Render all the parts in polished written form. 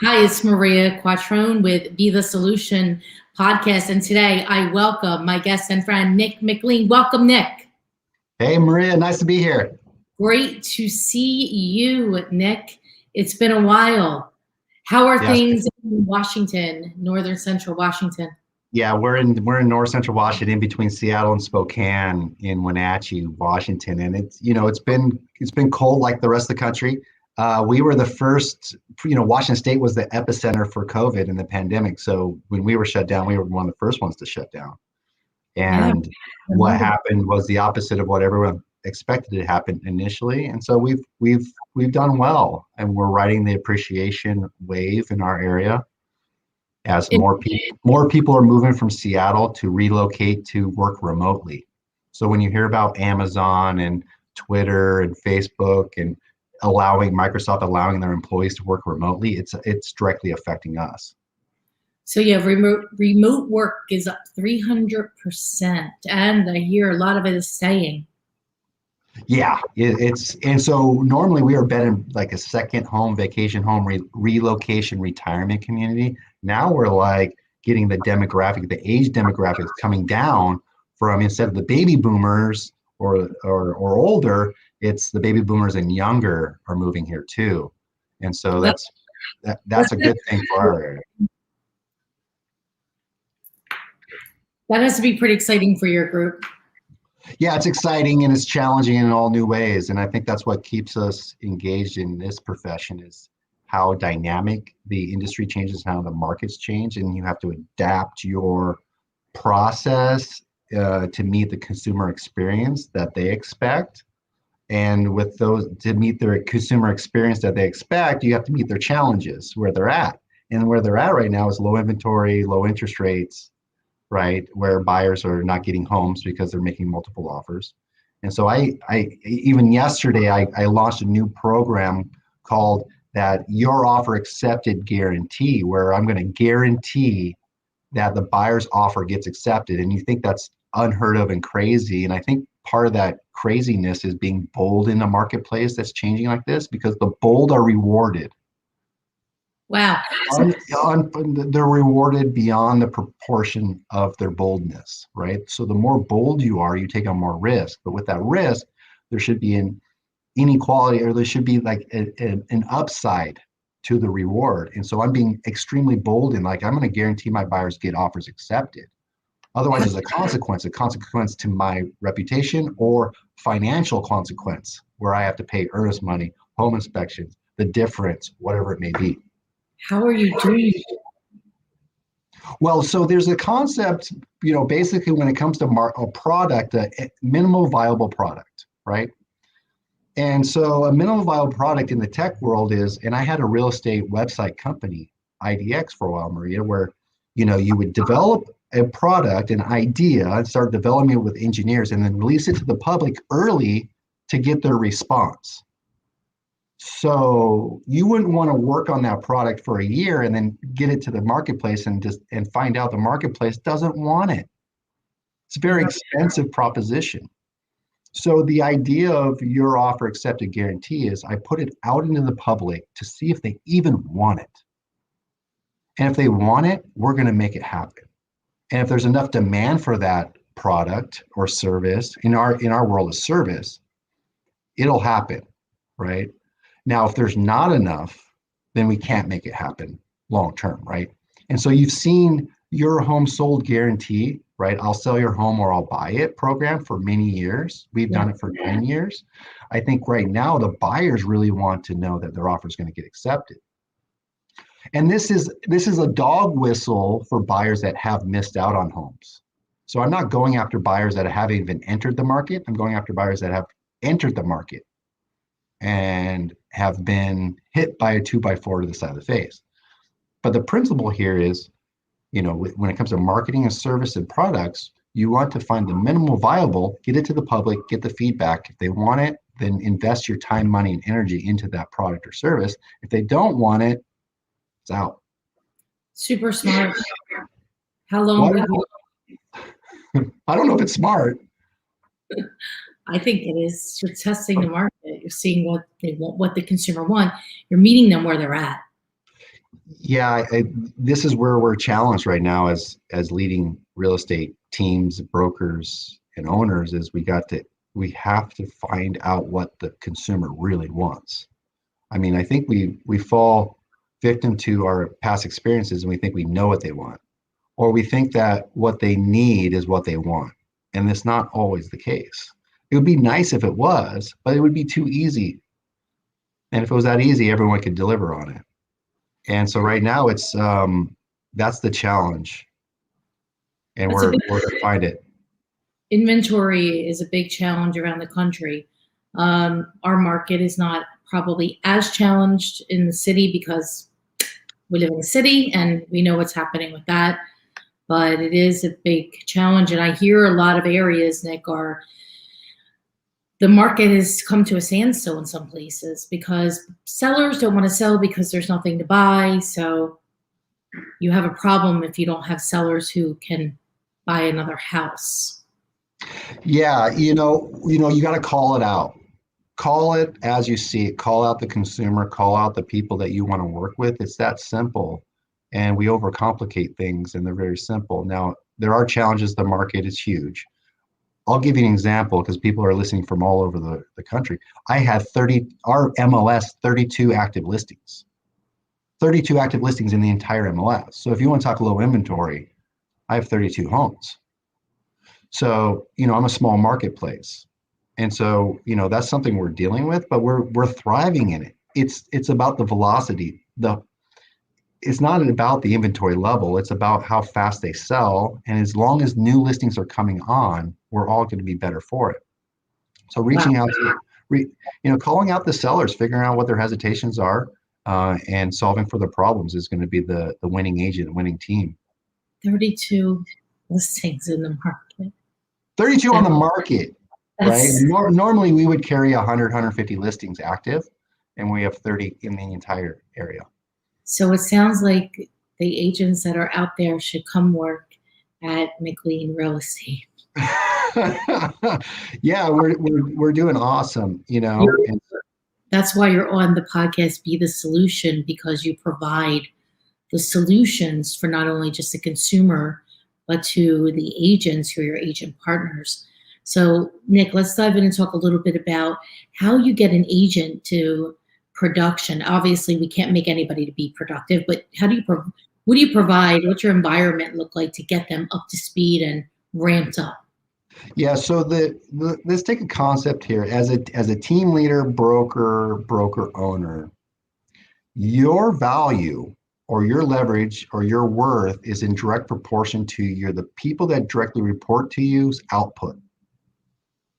Hi, it's Maria Quattrone with Be the Solution podcast. And today I welcome my guest and friend, Nick McLean. Welcome, Nick. Hey, Maria, nice to be here. Great to see you, Nick. It's been a while. How are things in Washington, northern central Washington? Yeah, we're in north central Washington, in between Seattle and Spokane, in Wenatchee, Washington, and it's been cold like the rest of the country. We were the first. Washington State was the epicenter for COVID and the pandemic. So when we were shut down, we were one of the first ones to shut down. And what happened was the opposite of what everyone expected to happen initially. And so we've done well, and we're riding the appreciation wave in our area as more people are moving from Seattle to relocate to work remotely. So when you hear about Amazon and Twitter and Facebook and Microsoft allowing their employees to work remotely, it's directly affecting us. So yeah, remote work is up 300%, and I hear a lot of it is staying. Yeah, and so normally we are betting like a second home, vacation home, relocation, retirement community. Now we're like getting the age demographics coming down from, instead of the baby boomers or older, it's the baby boomers and younger are moving here too. And so that's a good thing for our area. That has to be pretty exciting for your group. Yeah, it's exciting and it's challenging in all new ways. And I think that's what keeps us engaged in this profession, is how dynamic the industry changes, how the markets change, and you have to adapt your process to meet the consumer experience that they expect. And with those, to meet their consumer experience that they expect, you have to meet their challenges where they're at. And where they're at right now is low inventory, low interest rates, right? Where buyers are not getting homes because they're making multiple offers. And so I even yesterday, I launched a new program called that Your Offer Accepted Guarantee, where I'm going to guarantee that the buyer's offer gets accepted. And you think that's unheard of and crazy. And I think part of that craziness is being bold in a marketplace that's changing like this, because the bold are rewarded. Wow. They're rewarded beyond the proportion of their boldness, right? So the more bold you are, you take on more risk. But with that risk, there should be an inequality, or there should be like an upside to the reward. And so I'm being extremely bold in, like, I'm going to guarantee my buyers get offers accepted. Otherwise, there's a consequence to my reputation, or financial consequence where I have to pay earnest money, home inspections, the difference, whatever it may be. How are you doing? Well, so there's a concept, basically when it comes to a product, a minimal viable product, right? And so a minimal viable product in the tech world is, and I had a real estate website company, IDX, for a while, Maria, where, you would develop a product, an idea, and start developing it with engineers, and then release it to the public early to get their response. So you wouldn't want to work on that product for a year and then get it to the marketplace and find out the marketplace doesn't want it. It's a very expensive proposition. So the idea of Your Offer Accepted Guarantee is I put it out into the public to see if they even want it. And if they want it, we're going to make it happen. And if there's enough demand for that product or service, in our world of service, it'll happen, right? Now, if there's not enough, then we can't make it happen long term, right? And so you've seen Your Home Sold Guarantee, right? I'll sell your home or I'll buy it program for many years. We've done it for 10 years. I think right now the buyers really want to know that their offer is going to get accepted. And this is a dog whistle for buyers that have missed out on homes. So I'm not going after buyers that haven't even entered the market. I'm going after buyers that have entered the market and have been hit by a 2x4 to the side of the face. But the principle here is, when it comes to marketing and service and products, you want to find the minimal viable, get it to the public, get the feedback. If they want it, then invest your time, money, and energy into that product or service. If they don't want it, it's out. Super smart. How long have you? I don't know if it's smart. I think it is. You're testing the market. You're seeing what they want, what the consumer want. You're meeting them where they're at. Yeah, this is where we're challenged right now as leading real estate teams, brokers, and owners. Is we have to find out what the consumer really wants. I mean, I think we fall victim to our past experiences, and we think we know what they want, or we think that what they need is what they want, and it's not always the case. It would be nice if it was, but it would be too easy. And if it was that easy, everyone could deliver on it. And so right now it's that's the challenge, and It's a big we're to find it. inventory is a big challenge around the country. Our market is not probably as challenged in the city because we live in the city and we know what's happening with that. But it is a big challenge, and I hear a lot of areas, Nick, are the market has come to a standstill in some places because sellers don't want to sell because there's nothing to buy. So you have a problem if you don't have sellers who can buy another house. Yeah, you got to call it out. Call it as you see it. Call out the consumer. Call out the people that you want to work with. It's that simple. And we overcomplicate things, and they're very simple. Now, there are challenges. The market is huge. I'll give you an example because people are listening from all over the country. I have our MLS, 32 active listings. 32 active listings in the entire MLS. So if you want to talk low inventory, I have 32 homes. So, I'm a small marketplace. And so, that's something we're dealing with, but we're thriving in it. It's about the velocity. It's not about the inventory level. It's about how fast they sell. And as long as new listings are coming on, we're all going to be better for it. So reaching out to, calling out the sellers, figuring out what their hesitations are, and solving for the problems is going to be the winning agent, winning team. 32 listings in the market. 32 on the market, right? Normally we would carry 100, 150 listings active, and we have 30 in the entire area. So it sounds like the agents that are out there should come work at McLean Real Estate. Yeah, we're doing awesome, That's why you're on the podcast, Be the Solution, because you provide the solutions for not only just the consumer, but to the agents who are your agent partners. So, Nick, let's dive in and talk a little bit about how you get an agent to production. Obviously, we can't make anybody to be productive, but what do you provide? What's your environment look like to get them up to speed and ramped up? Yeah, so let's take a concept here. As a team leader, broker owner, your value or your leverage or your worth is in direct proportion to the people that directly report to you's output,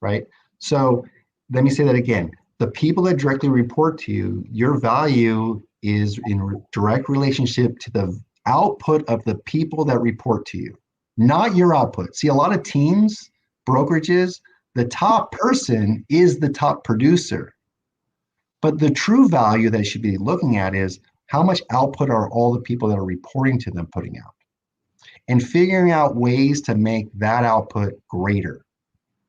right? So let me say that again. The people that directly report to you, your value is in direct relationship to the output of the people that report to you, not your output. See, a lot of teams, brokerages, the top person is the top producer. But the true value that you should be looking at is how much output are all the people that are reporting to them putting out, and figuring out ways to make that output greater,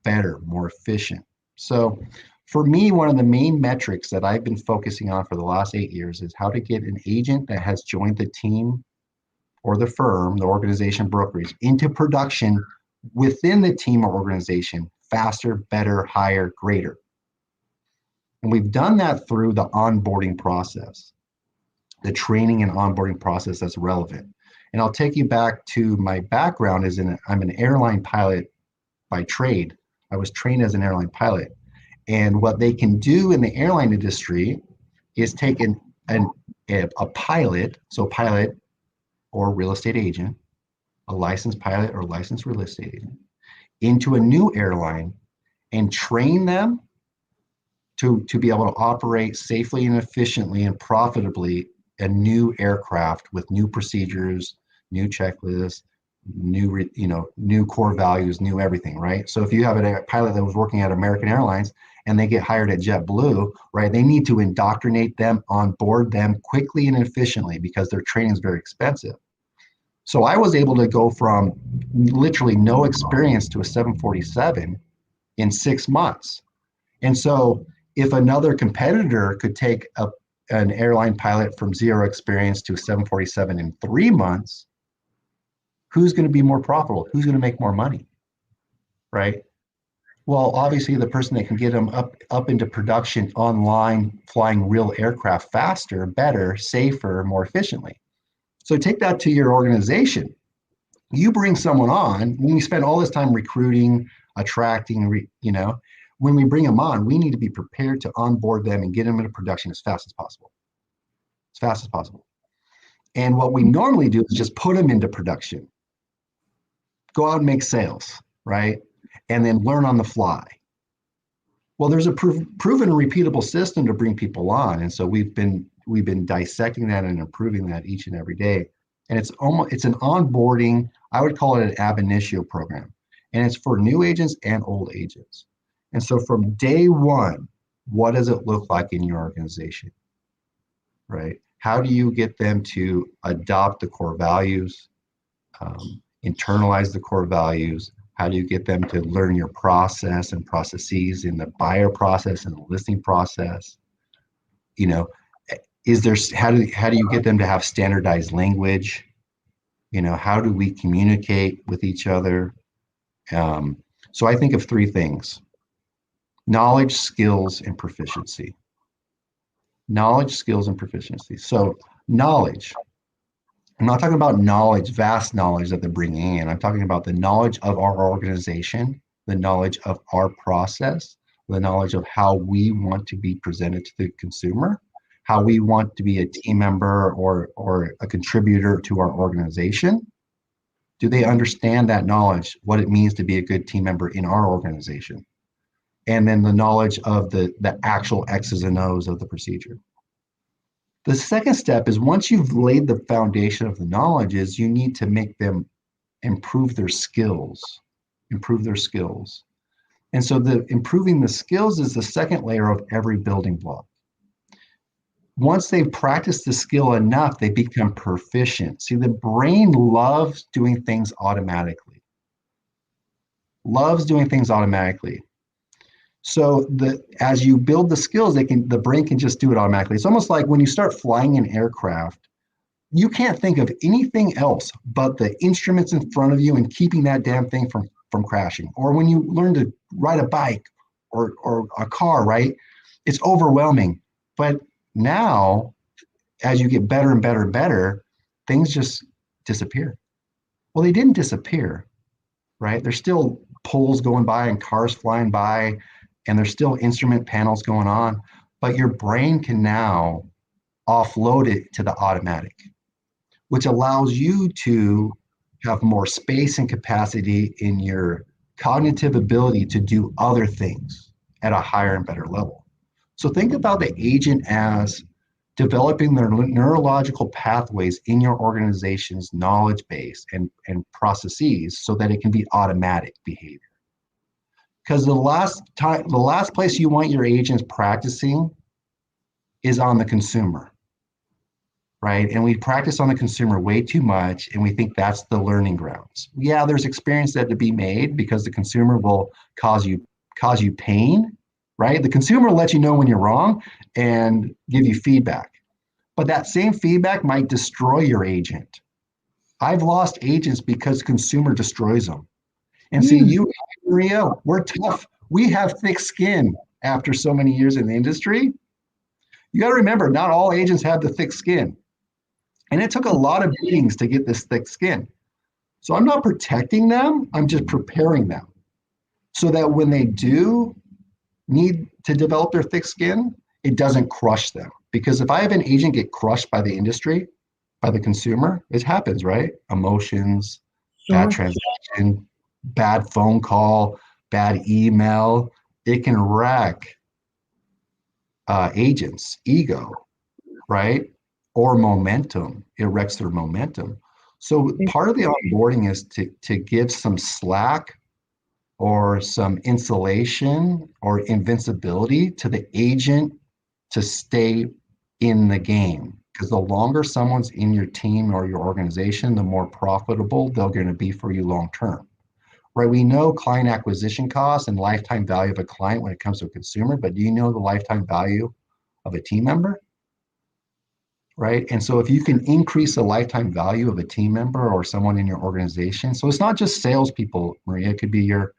better, more efficient. So for me, one of the main metrics that I've been focusing on for the last 8 years is how to get an agent that has joined the team or the firm, the organization, brokerage, into production within the team or organization faster, better, higher, greater. And we've done that through the onboarding process, the training and onboarding process that's relevant. And I'll take you back to my background I'm an airline pilot by trade. I was trained as an airline pilot. And what they can do in the airline industry is take a pilot, so pilot or real estate agent, a licensed pilot or licensed real estate agent, into a new airline and train them to be able to operate safely and efficiently and profitably a new aircraft with new procedures, new checklists, new core values, new everything, right? So if you have a pilot that was working at American Airlines and they get hired at JetBlue, right, they need to indoctrinate them, onboard them quickly and efficiently because their training is very expensive. So I was able to go from literally no experience to a 747 in 6 months. And so if another competitor could take an airline pilot from zero experience to 747 in 3 months, who's going to be more profitable? Who's going to make more money? Right? Well, obviously the person that can get them up into production online, flying real aircraft faster, better, safer, more efficiently. So take that to your organization. You bring someone on, when we spend all this time recruiting, attracting, when we bring them on, we need to be prepared to onboard them and get them into production as fast as possible. As fast as possible. And what we normally do is just put them into production. Go out and make sales, right? And then learn on the fly. Well, there's a proven and repeatable system to bring people on. And so we've been dissecting that and improving that each and every day. And it's an onboarding, I would call it an ab initio program. And it's for new agents and old agents. And so from day one, what does it look like in your organization? Right? How do you get them to adopt the core values, internalize the core values? How do you get them to learn your process and processes in the buyer process and the listing process? How do you get them to have standardized language? How do we communicate with each other? So I think of three things: knowledge, skills, and proficiency. Knowledge, skills, and proficiency. So knowledge, I'm not talking about knowledge, vast knowledge that they're bringing in. I'm talking about the knowledge of our organization, the knowledge of our process, the knowledge of how we want to be presented to the consumer, how we want to be a team member or a contributor to our organization. Do they understand that knowledge, what it means to be a good team member in our organization? And then the knowledge of the actual X's and O's of the procedure. The second step is, once you've laid the foundation of the knowledge, is you need to make them improve their skills. And so improving the skills is the second layer of every building block. Once they've practiced the skill enough, they become proficient. See, the brain loves doing things automatically. So as you build the skills, the brain can just do it automatically. It's almost like when you start flying an aircraft, you can't think of anything else but the instruments in front of you and keeping that damn thing from crashing. Or when you learn to ride a bike or a car, right? It's overwhelming. But now, as you get better and better and better, things just disappear. Well, they didn't disappear, right? There's still poles going by and cars flying by, and there's still instrument panels going on, but your brain can now offload it to the automatic, which allows you to have more space and capacity in your cognitive ability to do other things at a higher and better level. So think about the agent as developing their neurological pathways in your organization's knowledge base and processes so that it can be automatic behavior. Because the last place you want your agents practicing is on the consumer, right? And we practice on the consumer way too much, and we think that's the learning grounds. Yeah, there's experience that to be made because the consumer will cause you pain, right? The consumer will let you know when you're wrong and give you feedback. But that same feedback might destroy your agent. I've lost agents because consumer destroys them. And see, you, Maria, we're tough. We have thick skin after so many years in the industry. You got to remember, not all agents have the thick skin. And it took a lot of beatings to get this thick skin. So I'm not protecting them. I'm just preparing them so that when they do need to develop their thick skin, it doesn't crush them. Because if I have an agent get crushed by the industry, by the consumer, it happens, right? Emotions, bad transaction, bad phone call, bad email, it can wreck agents' ego, right? Or momentum. It wrecks their momentum. So part of the onboarding is to give some slack or some insulation or invincibility to the agent to stay in the game. Because the longer someone's in your team or your organization, the more profitable they're going to be for you long term. Right? We know client acquisition costs and lifetime value of a client when it comes to a consumer, but do you know the lifetime value of a team member? right? And so if you can increase the lifetime value of a team member or someone in your organization, so it's not just salespeople, Maria, it could be your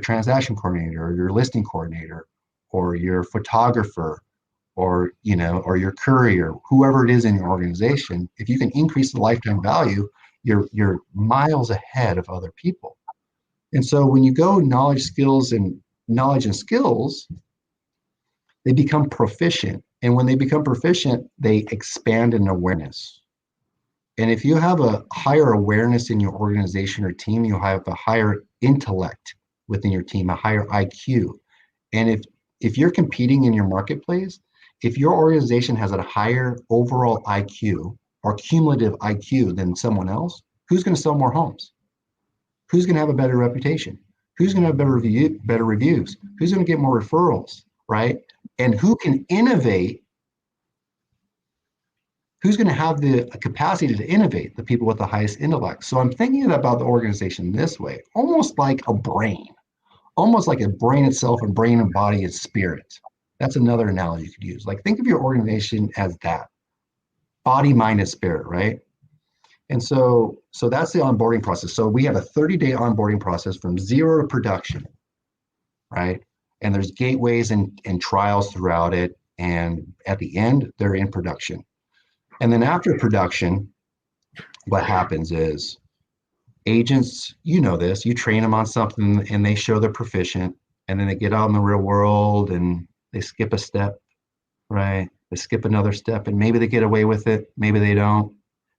transaction coordinator or your listing coordinator or your photographer or or your courier, whoever it is in your organization. If you can increase the lifetime value, you're miles ahead of other people. And so when you go knowledge and skills, they become proficient. And when they become proficient, they expand in awareness. And if you have a higher awareness in your organization or team, you have a higher intellect within your team, a higher IQ. And if you're competing in your marketplace, if your organization has a higher overall IQ or cumulative IQ than someone else, who's going to sell more homes? Who's going to have a better reputation? Who's going to have better reviews? Who's going to get more referrals, right? And who can innovate? Who's going to have the capacity to innovate? The people with the highest intellect. So I'm thinking about the organization this way, almost like a brain, almost like a brain itself, and brain and body and spirit. That's another analogy you could use. Like, think of your organization as that body, mind, and spirit, right? And so that's the onboarding process. So we have a 30-day onboarding process from zero to production, right? And there's gateways and trials throughout it. And at the end, they're in production. And then after production, what happens is agents, you know this, you train them on something and they show they're proficient, and then they get out in the real world and they skip a step, right? They skip another step, and maybe they get away with it, maybe they don't.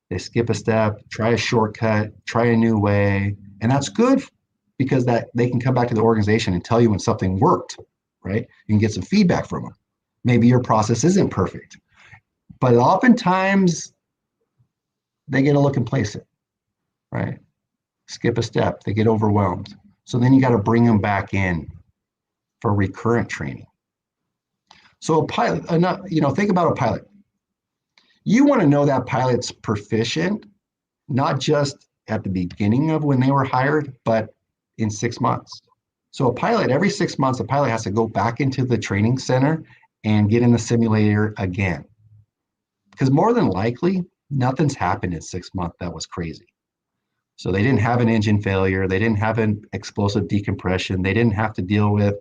They skip a step, try a shortcut, try a new way, and that's good because that they can come back to the organization and tell you when something worked, right? You can get some feedback from them. Maybe your process isn't perfect, but oftentimes they get a look complacent, right? Skip a step, they get overwhelmed. So then you got to bring them back in for recurrent training. So a pilot, think about a pilot. You want to know that pilot's proficient, not just at the beginning of when they were hired, but in 6 months. So a pilot, every 6 months, a pilot has to go back into the training center and get in the simulator again. Because more than likely, nothing's happened in 6 months that was crazy. So they didn't have an engine failure. They didn't have an explosive decompression. They didn't have to deal with,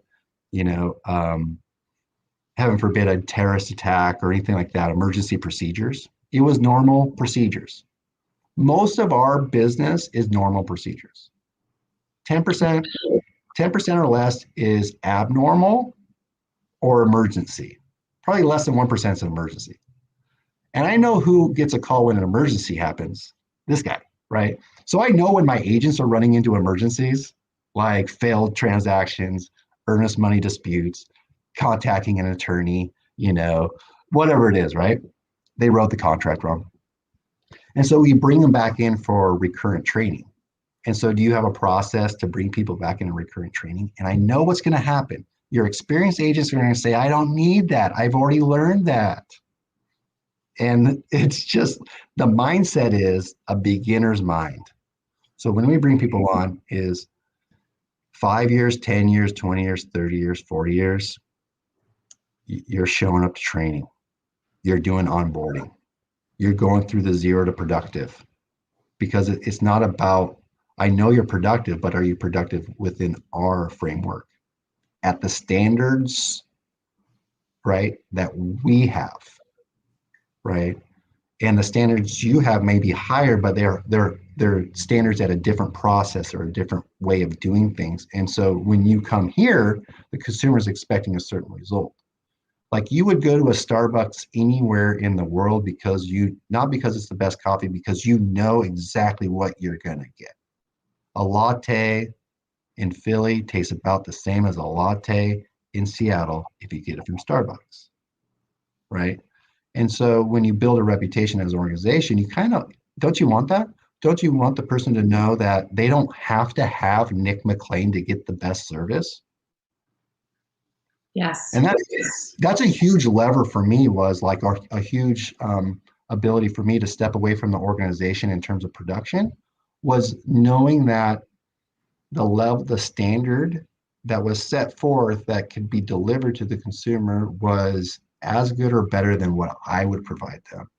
heaven forbid, a terrorist attack or anything like that, emergency procedures. It was normal procedures. Most of our business is normal procedures. 10% or less is abnormal or emergency. Probably less than 1% is an emergency. And I know who gets a call when an emergency happens. This guy, right? So I know when my agents are running into emergencies, like failed transactions, earnest money disputes, contacting an attorney, whatever it is, right? They wrote the contract wrong. And so we bring them back in for recurrent training. And so do you have a process to bring people back into recurrent training? And I know what's going to happen. Your experienced agents are going to say, I don't need that. I've already learned that. And it's just, the mindset is a beginner's mind. So when we bring people on is 5 years, 10 years, 20 years, 30 years, 40 years, you're showing up to training. You're doing onboarding. You're going through the zero to productive, because it's not about, I know you're productive, but are you productive within our framework at the standards, right, that we have, right? And the standards you have may be higher, but they're standards at a different process or a different way of doing things. And so when you come here, the consumer is expecting a certain result. Like, you would go to a Starbucks anywhere in the world not because it's the best coffee, because you know exactly what you're going to get. A latte in Philly tastes about the same as a latte in Seattle if you get it from Starbucks, right? And so when you build a reputation as an organization, don't you want that? Don't you want the person to know that they don't have to have Nick McLean to get the best service? Yes. And that's a huge lever for me, was like a huge ability for me to step away from the organization in terms of production, was knowing that the standard that was set forth that could be delivered to the consumer was as good or better than what I would provide them.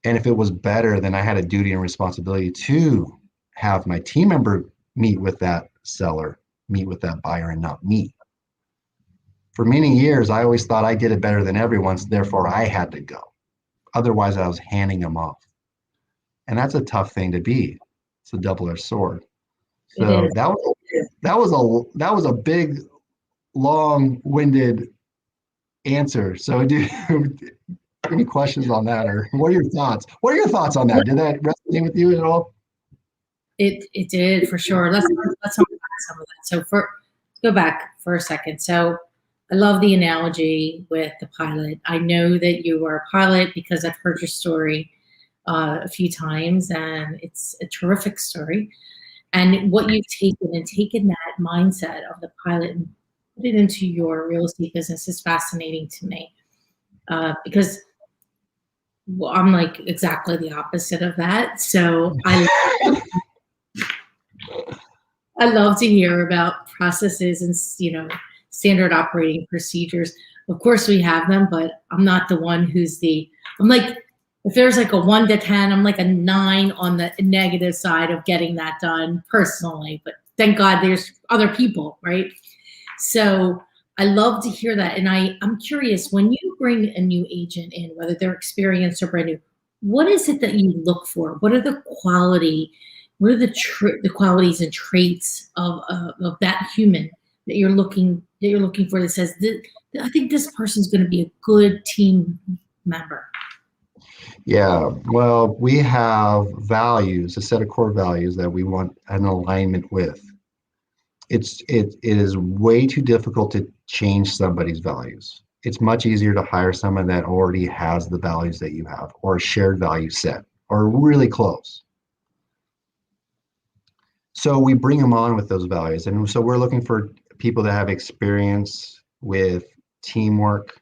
And if it was better, then I had a duty and responsibility to have my team member meet with that seller, meet with that buyer, and not me. For many years, I always thought I did it better than everyone, so therefore I had to go. Otherwise, I was handing them off. And that's a tough thing to be. It's a double-edged sword. It So is. that was a big, long-winded answer. So do any questions on that, or what are your thoughts? What are your thoughts on that? Did that resonate with you at all? It did for sure. Let's unpack some of that. So for go back for a second. So I love the analogy with the pilot. I know that you were a pilot because I've heard your story a few times, and it's a terrific story. And what you've taken that mindset of the pilot and put it into your real estate business is fascinating to me, because well, I'm like exactly the opposite of that. So I love to hear about processes and standard operating procedures. Of course, we have them, but I'm not the one who's the. I'm like, if there's like a 1 to 10, I'm like a 9 on the negative side of getting that done personally. But thank God there's other people, right? So I love to hear that, and I'm curious, when you bring a new agent in, whether they're experienced or brand new, what is it that you look for? What are the what are the qualities and traits of that human that you're looking for, that says, I think this person's going to be a good team member? Yeah, well, we have values, a set of core values that we want an alignment with. It is way too difficult to change somebody's values. It's much easier to hire someone that already has the values that you have, or a shared value set, or really close. So we bring them on with those values. And so we're looking for people that have experience with teamwork,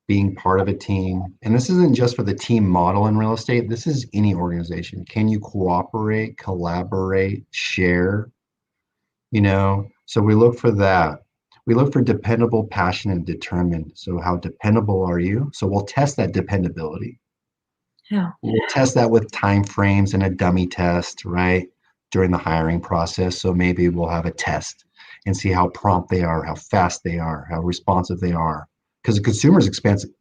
being part of a team. And this isn't just for the team model in real estate. This is any organization. Can you cooperate, collaborate, share? So we look for that. We look for dependable, passionate, and determined. So how dependable are you? So we'll test that dependability. How? We'll test that with time frames and a dummy test, right? During the hiring process. So maybe we'll have a test and see how prompt they are, how fast they are, how responsive they are. Because the consumer's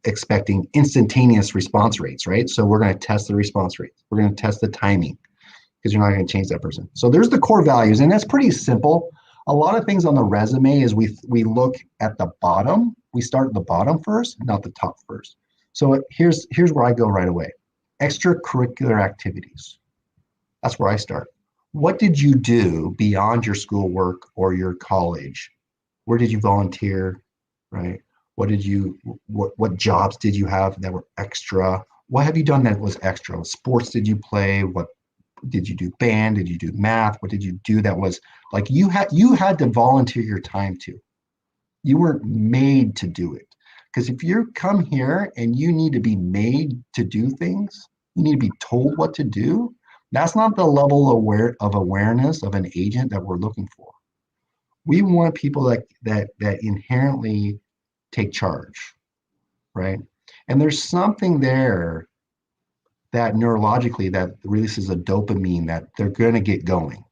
expecting instantaneous response rates, right? So we're going to test the response rates. We're going to test the timing, because you're not going to change that person. So there's the core values, and that's pretty simple. A lot of things on the resume is we look at the bottom. We start at the bottom first, not the top first. So here's where I go right away. Extracurricular activities. That's where I start. What did you do beyond your schoolwork or your college? Where did you volunteer, right? What jobs did you have that were extra? What have you done that was extra? What sports did you play? What did you do? Band? Did you do math? What did you do that was like you had to volunteer your time to? You weren't made to do it. Because if you come here and you need to be made to do things, you need to be told what to do. That's not the level of awareness of an agent that we're looking for. We want people that inherently take charge, right? And there's something there that neurologically that releases a dopamine that they're going to get going.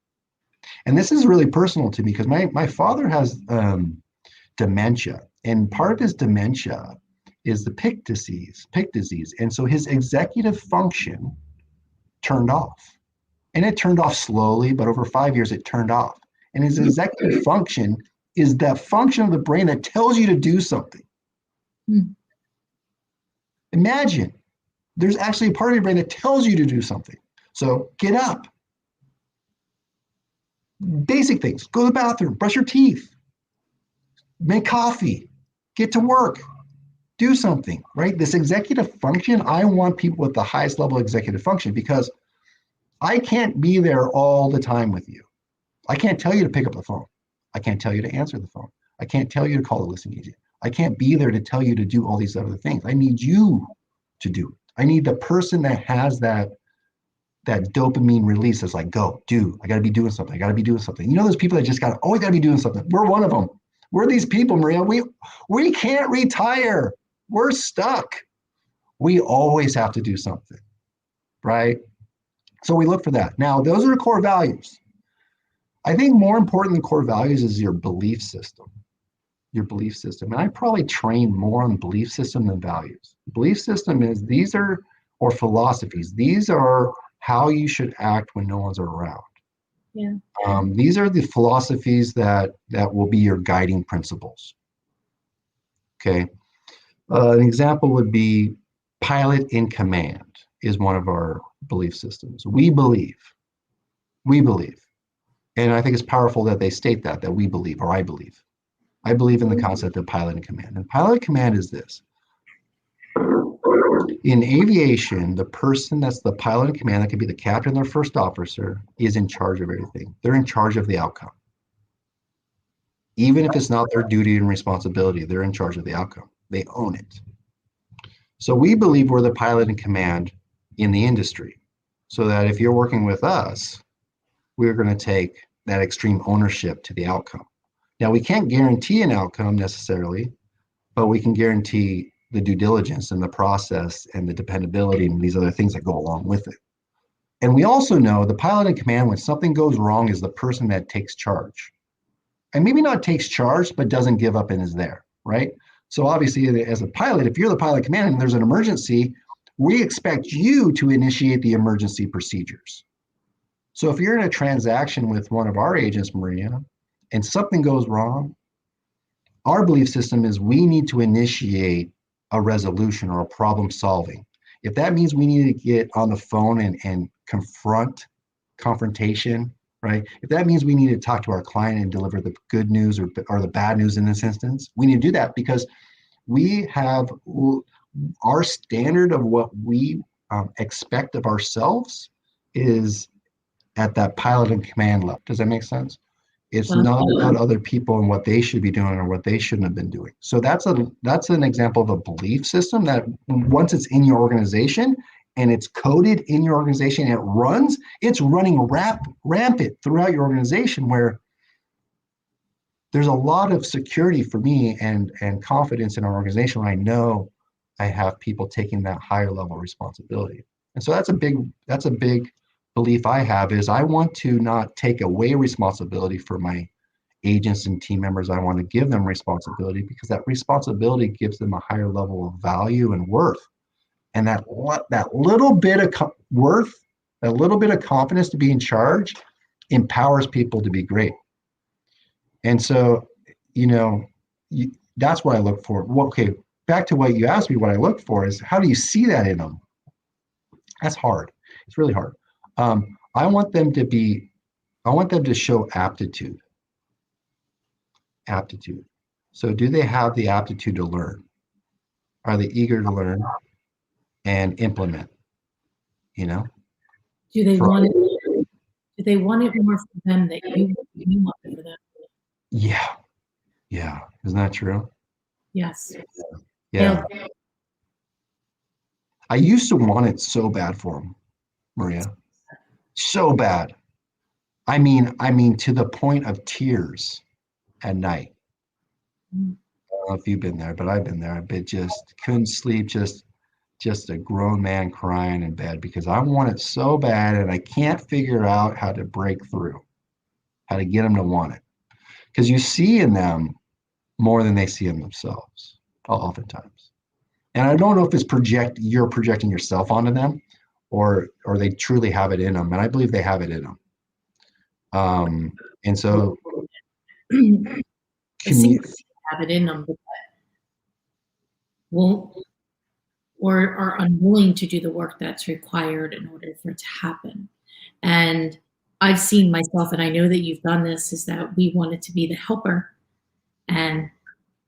And this is really personal to me because my father has dementia, and part of his dementia is the pick disease. And so his executive function turned off. And it turned off slowly, but over 5 years it turned off. And his executive function is that function of the brain that tells you to do something. Imagine there's actually a part of your brain that tells you to do something. So get up. Basic things. Go to the bathroom, brush your teeth, make coffee, get to work, do something, right? This executive function, I want people with the highest level of executive function because I can't be there all the time with you. I can't tell you to pick up the phone. I can't tell you to answer the phone. I can't tell you to call a listing agent. I can't be there to tell you to do all these other things. I need you to do it. I need the person that has that dopamine release that's like, go, do. I got to be doing something. I got to be doing something. Those people that just always got to be doing something. We're one of them. We're these people, Maria. We can't retire. We're stuck. We always have to do something, right? So we look for that. Now, those are core values. I think more important than core values is your belief system. Your belief system. And I probably train more on belief system than values. Belief system is or philosophies. These are how you should act when no one's around. Yeah. These are the philosophies that will be your guiding principles. Okay. An example would be pilot in command is one of our belief systems. We believe. And I think it's powerful that they state that we believe, or I believe. I believe in the concept of pilot in command. And pilot in command is this. In aviation, the person that's the pilot in command, that could be the captain or first officer, is in charge of everything. They're in charge of the outcome. Even if it's not their duty and responsibility, they're in charge of the outcome. They own it. So we believe we're the pilot in command in the industry, so that if you're working with us, we're going to take that extreme ownership to the outcome. Now, we can't guarantee an outcome necessarily, but we can guarantee the due diligence and the process and the dependability and these other things that go along with it. And we also know the pilot in command, when something goes wrong, is the person that takes charge. And maybe not takes charge, but doesn't give up and is there, right? So obviously, as a pilot, if you're the pilot in command and there's an emergency, we expect you to initiate the emergency procedures. So if you're in a transaction with one of our agents, Maria, and something goes wrong, our belief system is we need to initiate a resolution or a problem solving. If that means we need to get on the phone and confrontation, right? If that means we need to talk to our client and deliver the good news or the bad news in this instance, we need to do that because we have our standard of what we expect of ourselves is at that pilot and command level. Does that make sense? It's not about other people and what they should be doing or what they shouldn't have been doing. So that's an example of a belief system that once it's in your organization and it's coded in your organization and it's running rampant throughout your organization, where there's a lot of security for me and confidence in our organization when I know I have people taking that higher level responsibility. And so that's a big belief I have, is I want to not take away responsibility for my agents and team members. I want to give them responsibility because that responsibility gives them a higher level of value and worth. And that little bit of worth, that little bit of confidence to be in charge empowers people to be great. And so, that's what I look for. Well, okay, back to what you asked me, what I look for is, how do you see that in them? That's hard. It's really hard. I want them to show aptitude. So do they have the aptitude to learn? Are they eager to learn and implement? Do they want it? Do they want it more for them that you want it for them? Yeah. Isn't that true? Yes. Yeah. I used to want it so bad for them, Maria. So bad. I mean, to the point of tears at night. I don't know if you've been there, but I've been there. I just couldn't sleep, just a grown man crying in bed because I want it so bad and I can't figure out how to break through, how to get them to want it. Because you see in them more than they see in themselves, oftentimes. And I don't know if it's you're projecting yourself onto them or they truly have it in them. And I believe they have it in them. And so have it in them, but won't or are unwilling to do the work that's required in order for it to happen. And I've seen myself, and I know that you've done this, is that we wanted to be the helper, and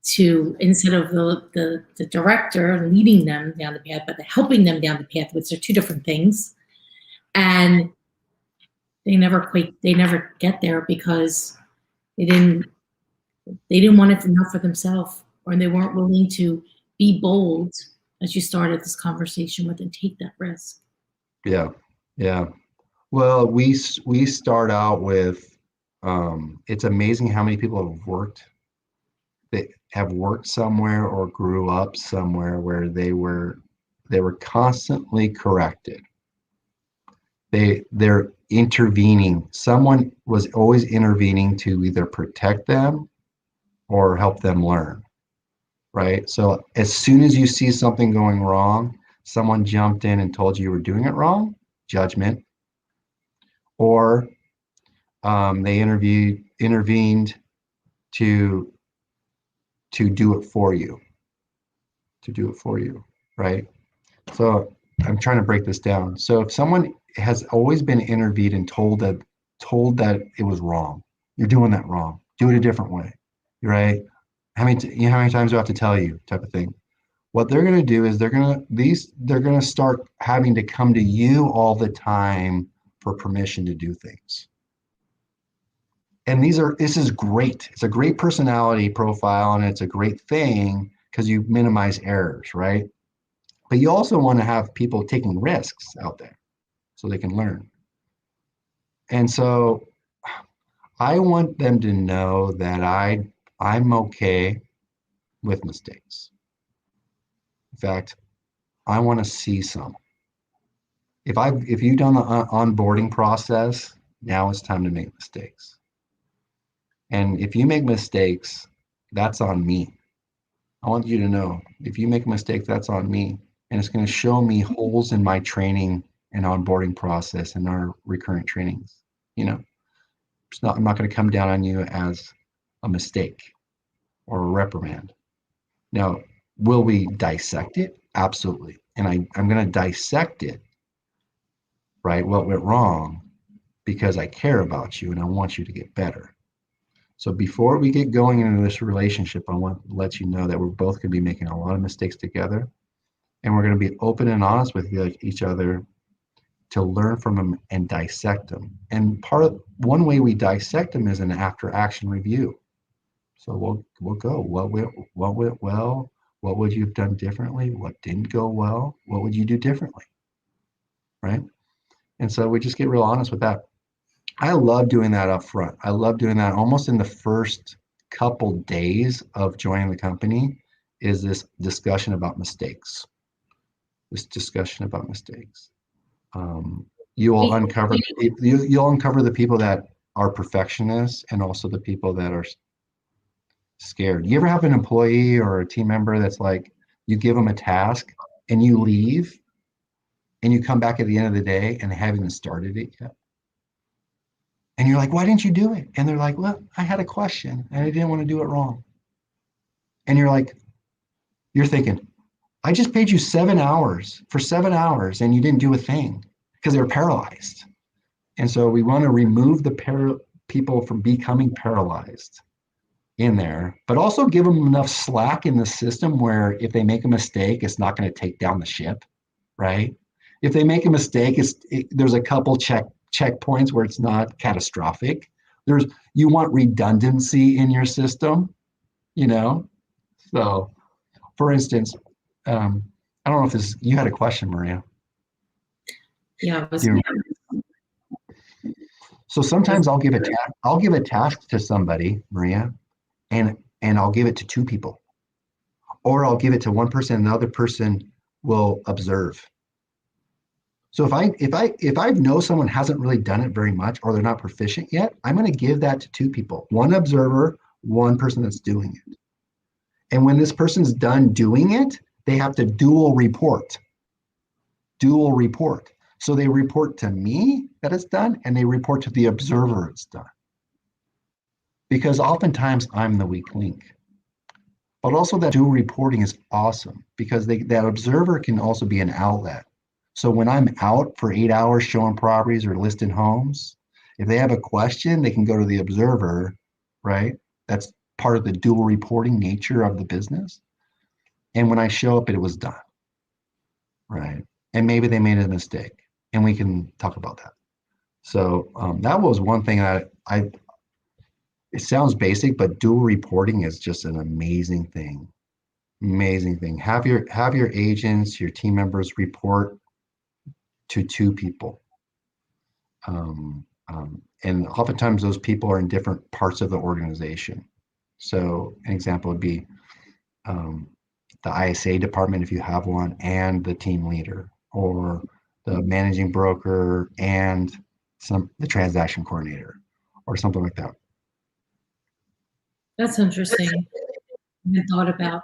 to, instead of the director leading them down the path, but the helping them down the path, which are two different things. And they never get there because they didn't want it enough for themselves, or they weren't willing to be bold, as you started this conversation with, and take that risk. Yeah. Well, we start out with, it's amazing how many people have worked somewhere or grew up somewhere where they They were constantly corrected. They're intervening. Someone was always intervening to either protect them or help them learn, right? So as soon as you see something going wrong, someone jumped in and told you were doing it wrong, judgment, or they intervened to do it for you, right? So I'm trying to break this down. So if someone has always been interviewed and told that it was wrong, you're doing that wrong, do it a different way, right? How many times do I have to tell you, type of thing? What they're going to do is they're going to start having to come to you all the time for permission to do things. And this is great. It's a great personality profile, and it's a great thing because you minimize errors, right? But you also want to have people taking risks out there so they can learn. And so I want them to know that I'm okay with mistakes. In fact, I want to see some. If you've done the onboarding process, now it's time to make mistakes. And if you make mistakes, that's on me. I want you to know, if you make a mistake, that's on me. And it's going to show me holes in my training and onboarding process and our recurrent trainings. I'm not going to come down on you as a mistake or a reprimand. Now, will we dissect it? Absolutely. And I'm going to dissect it, right? What went wrong, because I care about you and I want you to get better. So before we get going into this relationship, I want to let you know that we're both going to be making a lot of mistakes together, and we're going to be open and honest with each other to learn from them and dissect them. And one way we dissect them is an after action review. So we'll go, what went well? What would you have done differently? What didn't go well? What would you do differently? Right? And so we just get real honest with that. I love doing that up front. I love doing that almost in the first couple days of joining the company, is this discussion about mistakes. You'll uncover the people that are perfectionists and also the people that are scared. You ever have an employee or a team member that's like, you give them a task and you leave and you come back at the end of the day and they haven't even started it yet? And you're like, why didn't you do it? And they're like, well, I had a question and I didn't want to do it wrong. And you're thinking, I just paid you 7 hours for 7 hours and you didn't do a thing, because they're paralyzed. And so we want to remove the people from becoming paralyzed in there, but also give them enough slack in the system where if they make a mistake, it's not going to take down the ship, right? If they make a mistake, there's a couple checkpoints where it's not catastrophic. You want redundancy in your system, So, for instance, I don't know if you had a question, Maria. Yeah. So sometimes I'll give a task to somebody, Maria, and I'll give it to 2 people, or I'll give it to one person and the other person will observe. So if I know someone hasn't really done it very much or they're not proficient yet, I'm going to give that to 2 people, one observer, one person that's doing it. And when this person's done doing it, they have to dual report. So they report to me that it's done, and they report to the observer it's done. Because oftentimes I'm the weak link. But also that dual reporting is awesome, because that observer can also be an outlet. So when I'm out for 8 hours showing properties or listing homes, if they have a question, they can go to the observer, right? That's part of the dual reporting nature of the business. And when I show up, it was done, right? And maybe they made a mistake, and we can talk about that. So that was one thing that it sounds basic, but dual reporting is just an amazing thing. Have your agents, your team members report to 2 people. And oftentimes those people are in different parts of the organization. So an example would be the ISA department if you have one, and the team leader, or the managing broker and the transaction coordinator, or something like that. That's interesting. I haven't thought about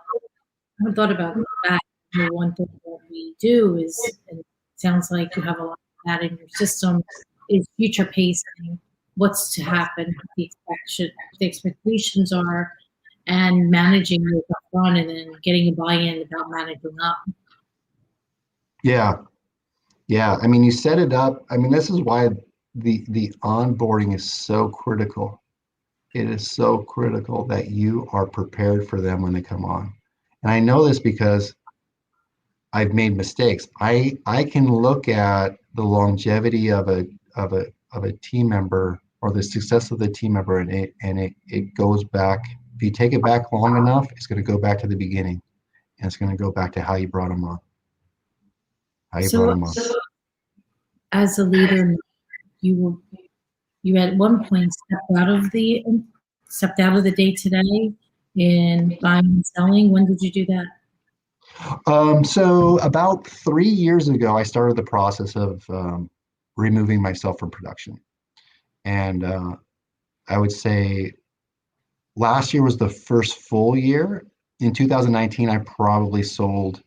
that. The one thing that we do is, and it sounds like you have a lot of that in your system, is future pacing, what's to happen, the expectations are, and managing those up front, and then getting a buy-in about managing up. Yeah, yeah. I mean, you set it up. I mean, this is why the onboarding is so critical. It is so critical that you are prepared for them when they come on. And I know this because I've made mistakes. I can look at the longevity of a team member, or the success of the team member, and it goes back. If you take it back long enough, it's going to go back to the beginning, and it's going to go back to how you brought them on. So, as a leader, you at one point stepped out of the day to day in buying and selling. When did you do that? So about 3 years ago, I started the process of removing myself from production. And I would say last year was the first full year. In 2019, I probably sold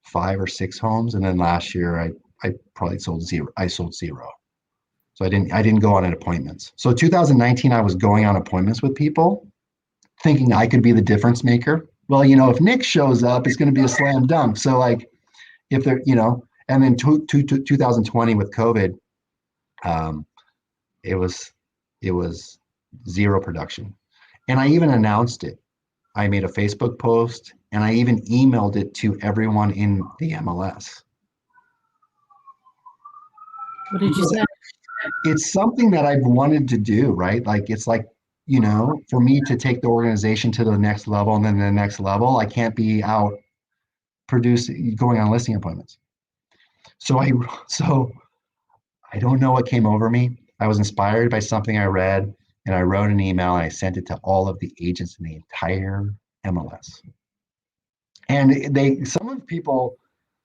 5 or 6 homes. And then last year, I probably sold zero. I sold zero. So I didn't go on appointments. So 2019, I was going on appointments with people thinking I could be the difference maker. Well, if Nick shows up, it's going to be a slam dunk. So like, if they're, and then 2020 with COVID, it was zero production. And I even announced it. I made a Facebook post, and I even emailed it to everyone in the MLS. What did you say? It's something that I've wanted to do, right? Like, it's like, for me to take the organization to the next level and then the next level, I can't be out going on listing appointments. So I don't know what came over me. I was inspired by something I read, and I wrote an email, and I sent it to all of the agents in the entire MLS. And some of the people,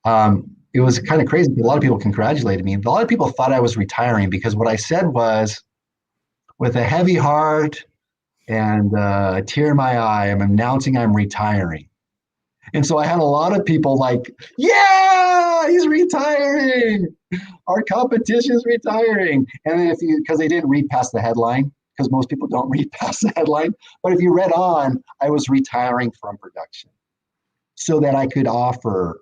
it was kind of crazy, but a lot of people congratulated me. A lot of people thought I was retiring, because what I said was, with a heavy heart and a tear in my eye, I'm announcing I'm retiring. And so I had a lot of people like, yeah, he's retiring. Our competition's retiring. And then because they didn't read past the headline, because most people don't read past the headline. But if you read on, I was retiring from production so that I could offer,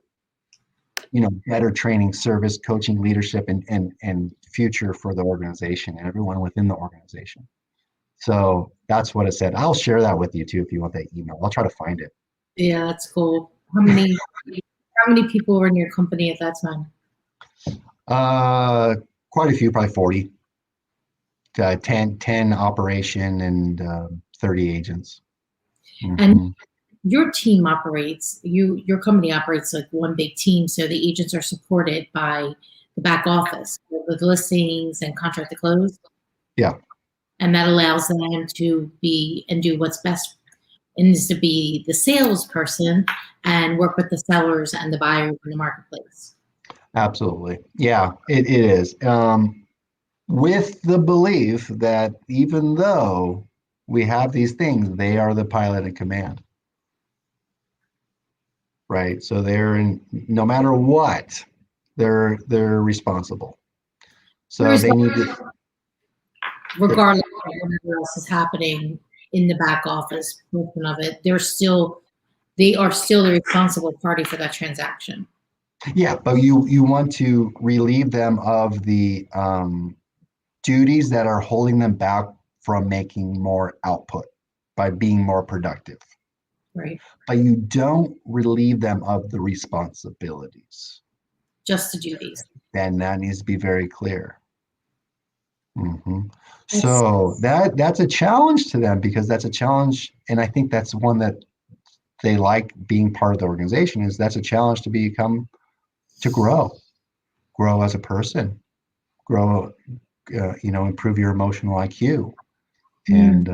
better training, service, coaching, leadership, and future for the organization and everyone within the organization. So that's what it said. I'll share that with you too if you want that email. I'll try to find it. Yeah, that's cool. How many people were in your company at that time? Quite a few, probably 40. 10 operation and 30 agents. Mm-hmm. And your team your company operates like one big team, so the agents are supported by the back office with listings and contract to close. Yeah. And that allows them to be and do what's best, and is to be the salesperson and work with the sellers and the buyers in the marketplace. Absolutely. Yeah, it is. With the belief that even though we have these things, they are the pilot in command. Right. So no matter what, they're responsible. So they need to, regardless of whatever else is happening in the back office portion of it, they are still the responsible party for that transaction. Yeah, but you want to relieve them of the duties that are holding them back from making more output by being more productive. Right. But you don't relieve them of the responsibilities. Just the duties. And that needs to be very clear. Mm-hmm. So that's a challenge to them, because that's a challenge, and I think that's one that they like being part of the organization. Is that's a challenge to grow as a person, grow, improve your emotional IQ, and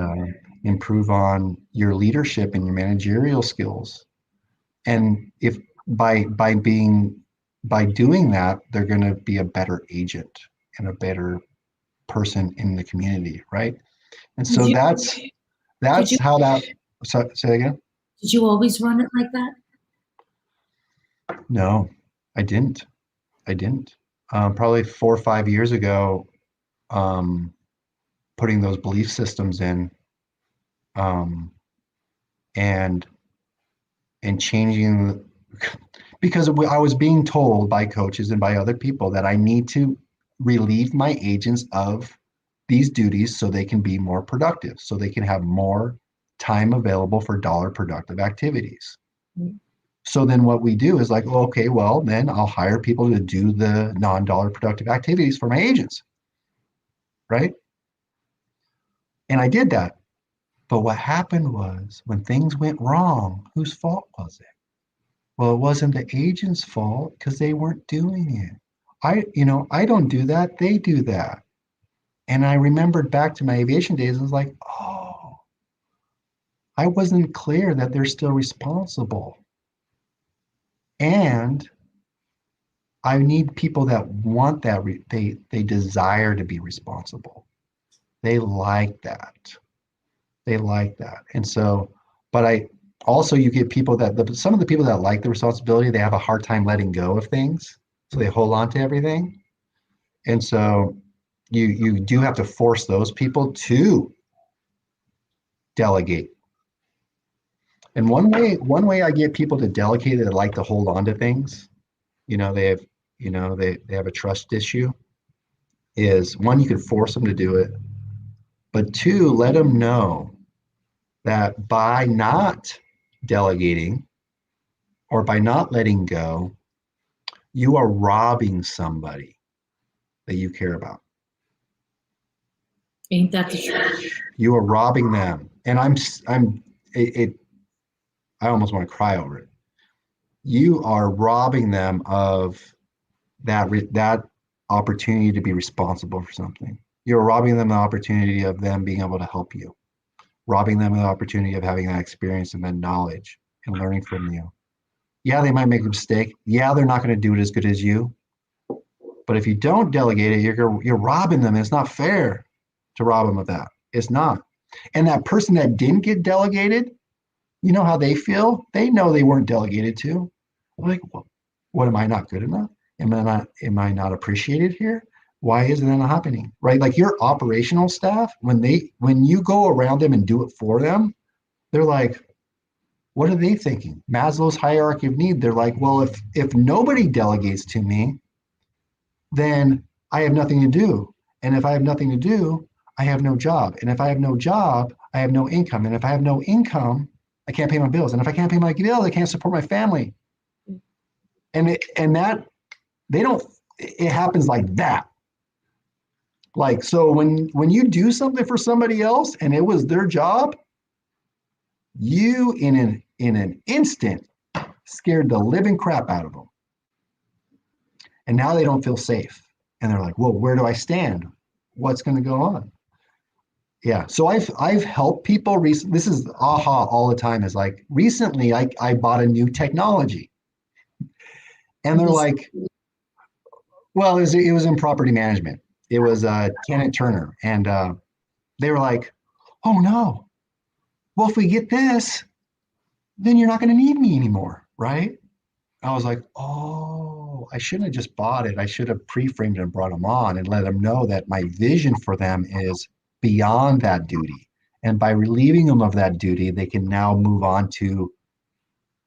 improve on your leadership and your managerial skills. And if by doing that, they're going to be a better agent and a better person in the community, right? And Did so you did that's you how that. So, say that again. did you always run it like that? No, I didn't. I didn't. Probably 4 or 5 years ago, um, putting those belief systems in, um, and changing, because I was being told by coaches and by other people that I need to relieve my agents of these duties so they can be more productive, so they can have more time available for dollar productive activities. Mm. So then what we do is like, well, okay, well, then I'll hire people to do the non-dollar productive activities for my agents, right? And I did that. But what happened was when things went wrong, whose fault was it? Well, it wasn't the agent's fault because they weren't doing it. I don't do that. They do that. And I remembered back to my aviation days. I was like, oh, I wasn't clear that they're still responsible. And I need people that want that. They desire to be responsible. They like that. They like that. And so, but I also, you get people some of the people that like the responsibility, they have a hard time letting go of things. So they hold on to everything. And so you do have to force those people to delegate. And one way I get people to delegate that like to hold on to things, they have, they have a trust issue, is one, you can force them to do it, but two, let them know that by not delegating or by not letting go, you are robbing somebody that you care about. Ain't that the truth? You are robbing them. And I almost want to cry over it. You are robbing them of that opportunity to be responsible for something. You're robbing them the opportunity of them being able to help you, robbing them the opportunity of having that experience and that knowledge and learning from you. Yeah, they might make a mistake. Yeah, they're not going to do it as good as you. But if you don't delegate it, you're robbing them. It's not fair to rob them of that. It's not. And that person that didn't get delegated, you know how they feel? They know they weren't delegated to. Like, well, what, am I not good enough? Am I not appreciated here? Why isn't that happening? Right? Like your operational staff, when you go around them and do it for them, they're like, what are they thinking? Maslow's hierarchy of need. They're like, well, if nobody delegates to me, then I have nothing to do. And if I have nothing to do, I have no job. And if I have no job, I have no income. And if I have no income, I can't pay my bills. And if I can't pay my bills, I can't support my family. And that they don't. It happens like that. Like, so when you do something for somebody else and it was their job, you in an instant scared the living crap out of them. And now they don't feel safe. And they're like, well, where do I stand? What's going to go on? Yeah. So I've helped people recently. This is aha all the time, is like recently I bought a new technology. And they're like, well, it was in property management. It was Kenneth Turner. And they were like, oh no. Well, if we get this, then you're not going to need me anymore. Right. I was like, oh, I shouldn't have just bought it. I should have pre-framed it and brought them on and let them know that my vision for them is beyond that duty. And by relieving them of that duty, they can now move on to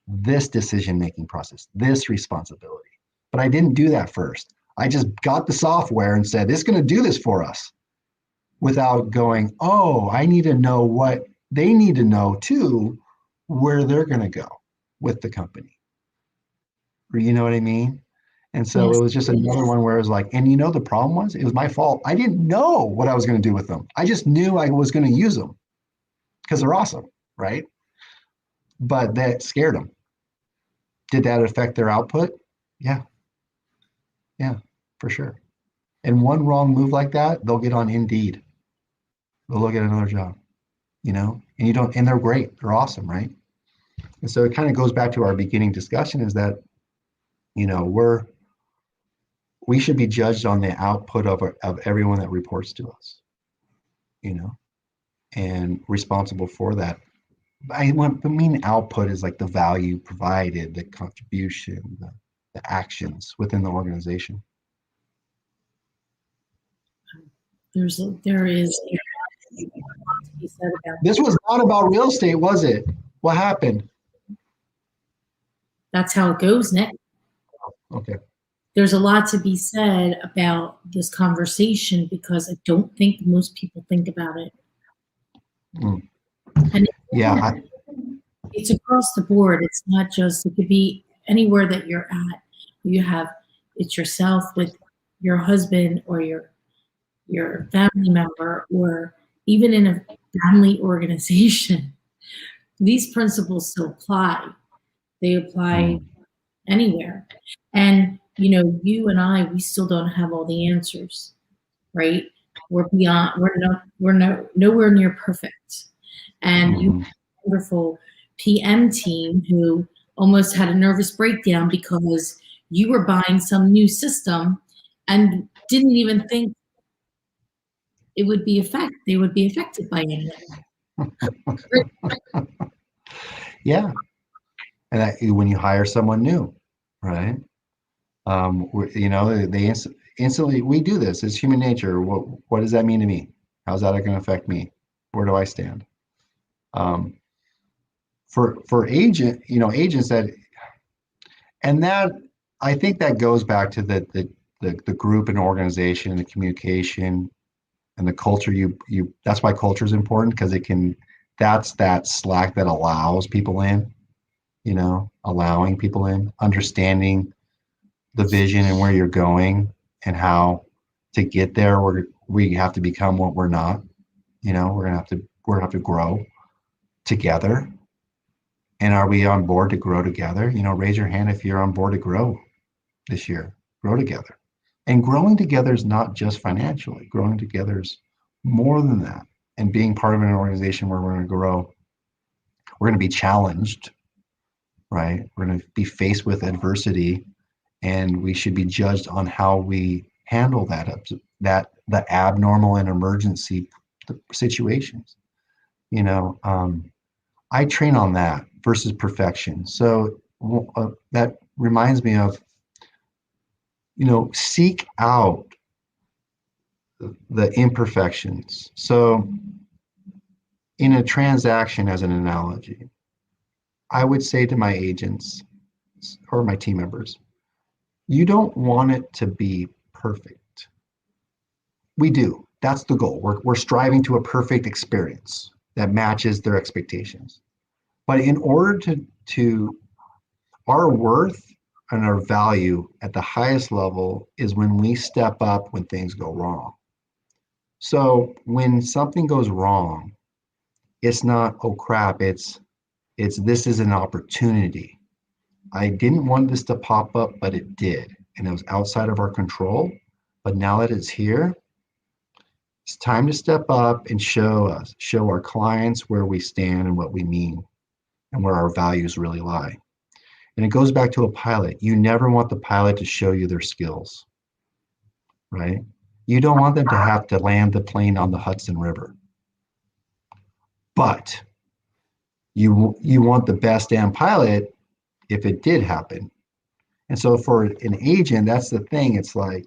this decision-making process, this responsibility. But I didn't do that first. I just got the software and said, it's going to do this for us without going, oh, I need to know what they need to know too, where they're going to go with the company. You know what I mean? And so Yes. it was just another one where it was like, and the problem was, it was my fault. I didn't know what I was going to do with them. I just knew I was going to use them because they're awesome, right? But that scared them. Did that affect their output? Yeah. Yeah, for sure. And one wrong move like that, they'll get on Indeed. They'll look at another job, and and they're great. They're awesome, right? And so it kind of goes back to our beginning discussion, is that, you know, we should be judged on the output of everyone that reports to us, you know, and responsible for that. I mean output is like the value provided, the contribution, the actions within the organization. There is a lot to be said about This was not about real estate, was it? What happened? that's how it goes, Nick. Okay. There's a lot to be said about this conversation because I don't think most people think about it. Mm. And Yeah. it's across the board. It's not just, it could be anywhere that you're at. You have, it's yourself with your husband or your family member, or even in a family organization. These principles still apply. They apply anywhere. And, you know, you and I, we still don't have all the answers, right? We're nowhere near perfect. And you have a wonderful PM team who almost had a nervous breakdown because you were buying some new system and didn't even think they would be affected by it. Yeah. And when you hire someone new, right? You know, they instantly, we do this. It's human nature. What does that mean to me? How's that going to affect me? Where do I stand? For agents that, and that, I think that goes back to the group and organization and the communication and the culture. That's why culture is important, because that's that slack that allows people in, you know, allowing people in, understanding the vision and where you're going and how to get there. We have to become what we're not, you know, we're gonna have to grow together. And are we on board to grow together? You know, raise your hand if you're on board to grow this year. Grow together. And growing together is not just financially. Growing together is more than that. And being part of an organization where we're going to grow, we're going to be challenged, right? We're going to be faced with adversity, and we should be judged on how we handle the abnormal and emergency situations. You know, I train on that versus perfection. So that reminds me of, you know, seek out the imperfections. So in a transaction, as an analogy, I would say to my agents or my team members, you don't want it to be perfect. We do. That's the goal. We're striving to a perfect experience that matches their expectations. But in order to our worth and our value at the highest level is when we step up when things go wrong. So when something goes wrong, it's not, oh crap, it's this is an opportunity. I didn't want this to pop up, but it did. And it was outside of our control. But now that it's here, it's time to step up and show our clients where we stand and what we mean and where our values really lie. And it goes back to a pilot. You never want the pilot to show you their skills, right? You don't want them to have to land the plane on the Hudson River. But you want the best damn pilot if it did happen. And so for an agent, that's the thing. It's like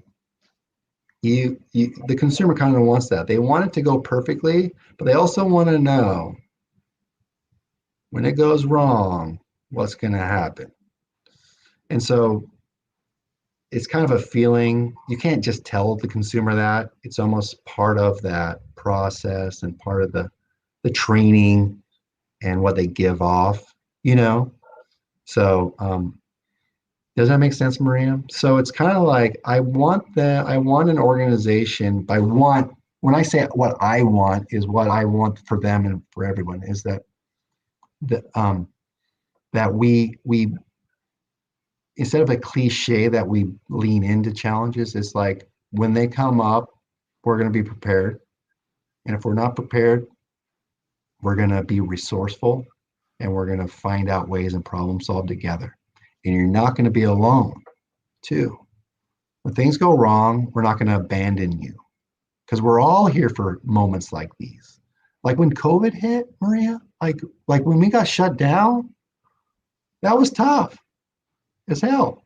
the consumer kind of wants that. They want it to go perfectly, but they also want to know when it goes wrong, what's going to happen. And so it's kind of a feeling. You can't just tell the consumer that. It's almost part of that process and part of the training and what they give off, you know? So does that make sense, Maria? So it's kind of like I want an organization. When I say what I want is what I want for them and for everyone, is that we instead of a cliche that we lean into challenges, it's like when they come up, we're going to be prepared. And if we're not prepared, we're going to be resourceful. and we're going to find out ways and problem solve together. And you're not going to be alone, too. When things go wrong, we're not going to abandon you because we're all here for moments like these. Like when COVID hit, Maria, like when we got shut down, that was tough as hell.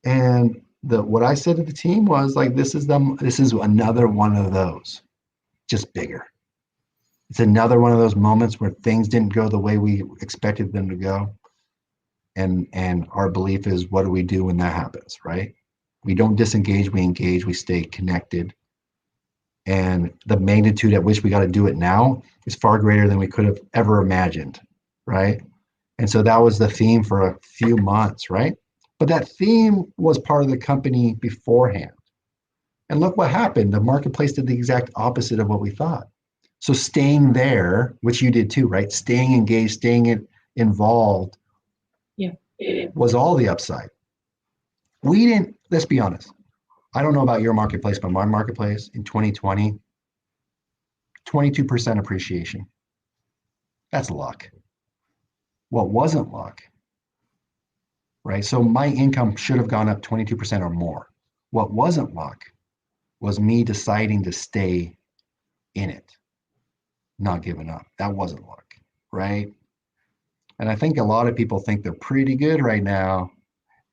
And what I said to the team was like, this is another one of those, just bigger. It's another one of those moments where things didn't go the way we expected them to go. And our belief is, what do we do when that happens, right? We don't disengage, we engage, we stay connected. And the magnitude at which we got to do it now is far greater than we could have ever imagined, right? And so that was the theme for a few months, right? But that theme was part of the company beforehand. And look what happened. The marketplace did the exact opposite of what we thought. So staying there, which you did too, right? Staying engaged, staying involved, Yeah, was all the upside. We didn't, let's be honest. I don't know about your marketplace, but my marketplace in 2020, 22% appreciation. That's luck. What wasn't luck, right? So my income should have gone up 22% or more. What wasn't luck was me deciding to stay in it, not giving up. That wasn't luck, right? And I think a lot of people think they're pretty good right now,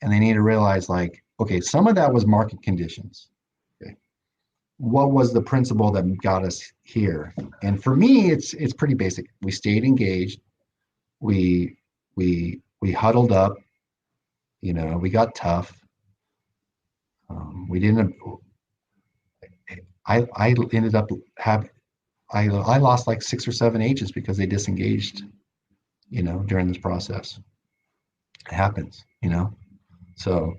and they need to realize, like, okay, some of that was market conditions. Okay. What was the principle that got us here? And for me, it's pretty basic. We stayed engaged. We huddled up. We got tough. We didn't. I ended up I lost like 6 or 7 agents because they disengaged, during this process. It happens, So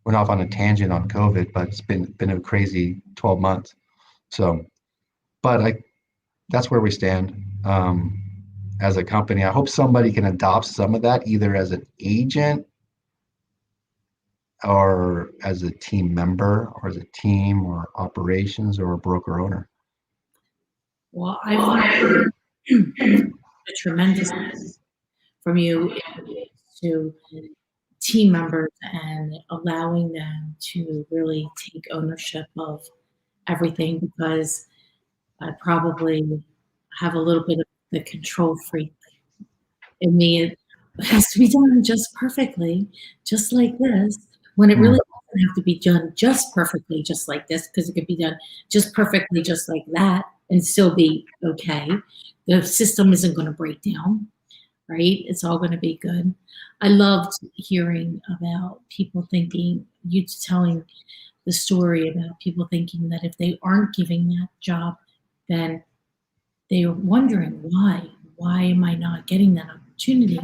went off on a tangent on COVID, but it's been a crazy 12 months. So, but that's where we stand as a company. I hope somebody can adopt some of that, either as an agent or as a team member or as a team or operations or a broker owner. well, I've learned a tremendous from you to team members and allowing them to really take ownership of everything, because I probably have a little bit of the control freak in me. It has to be done just perfectly, just like this, when it really doesn't have to be done just perfectly, just like this, because it could be done just perfectly, just like that, and still be okay. The system isn't going to break down, right? It's all going to be good. I loved hearing about people thinking, you telling the story about people thinking that if they aren't giving that job, then they are wondering why. Why am I not getting that opportunity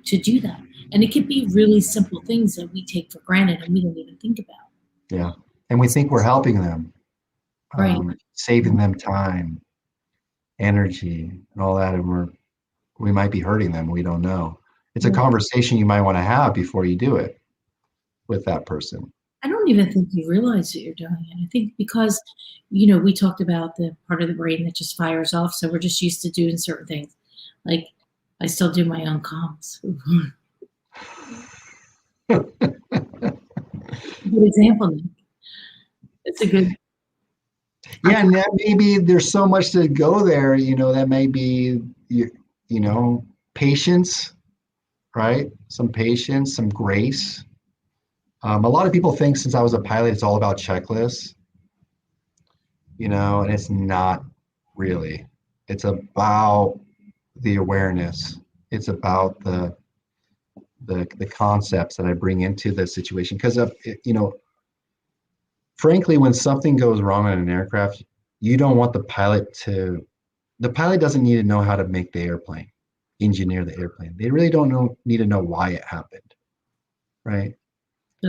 to do that? And it could be really simple things that we take for granted and we don't even think about. Yeah. And we think we're helping them, Right. saving them time, energy, and all that. And we might be hurting them. We don't know. It's a conversation you might want to have before you do it with that person. I don't even think you realize that you're doing it. I think because, we talked about the part of the brain that just fires off. So we're just used to doing certain things. Like I still do my own comms. Good example. Nick. It's a good. Yeah, and that maybe there's so much to go there. That may be patience, right? Some patience, some grace. A lot of people think since I was a pilot, it's all about checklists, and it's not really. It's about the awareness. It's about the concepts that I bring into the situation. Because frankly, when something goes wrong on an aircraft, you don't want the pilot doesn't need to know how to make the airplane, engineer the airplane. They really don't need to know why it happened, right?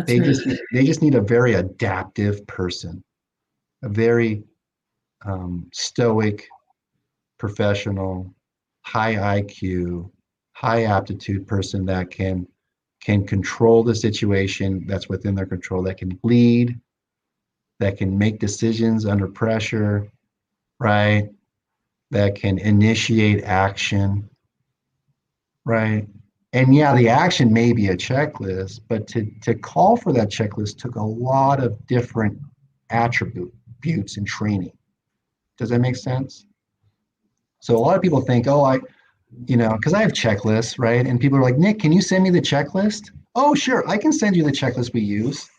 They just need a very adaptive person, a very stoic, professional, high IQ, high aptitude person that can control the situation that's within their control, that can lead, that can make decisions under pressure, right? That can initiate action, right? And yeah, the action may be a checklist, but to call for that checklist took a lot of different attributes and training. Does that make sense? So a lot of people think, oh, because I have checklists, right? And people are like, Nick, can you send me the checklist? Oh, sure, I can send you the checklist we use,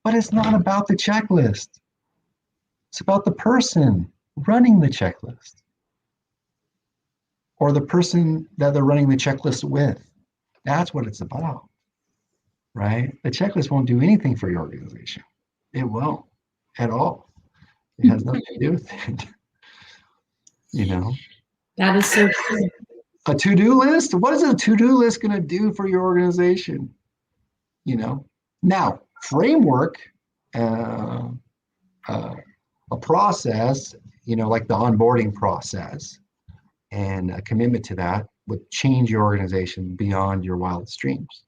but it's not about the checklist. It's about the person running the checklist or the person that they're running the checklist with. That's what it's about, right? The checklist won't do anything for your organization. It won't at all. It has nothing to do with it. That is so true. A to-do list? What is a to-do list going to do for your organization? Now, framework, a process, like the onboarding process and a commitment to that would change your organization beyond your wildest dreams.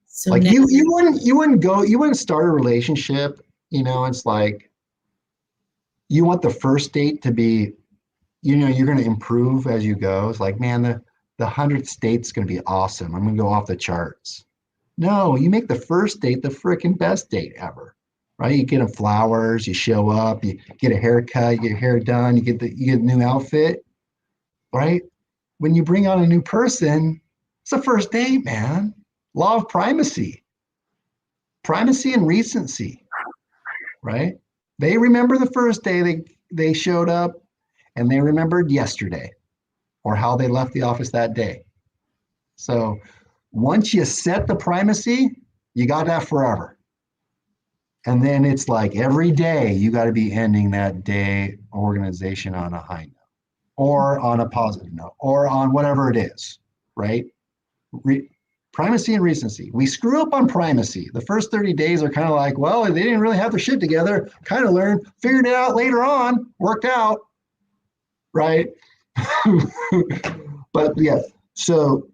So Like now, you wouldn't start a relationship, it's like you want the first date to be, you're going to improve as you go. It's like, man, the 100th date's going to be awesome. I'm going to go off the charts. No, you make the first date the freaking best date ever, right? You get them flowers, you show up, you get a haircut, you get your hair done, you get a new outfit, right? When you bring on a new person, it's the first date, man. Law of primacy and recency, right? They remember the first day they showed up, and they remembered yesterday or how they left the office that day. So once you set the primacy, you got that forever. And then it's like every day you got to be ending that day organization on a high note or on a positive note or on whatever it is, right? Primacy and recency. We screw up on primacy. The first 30 days are kind of like, well, they didn't really have their shit together, kind of learned, figured it out later on, worked out, right? But yeah, so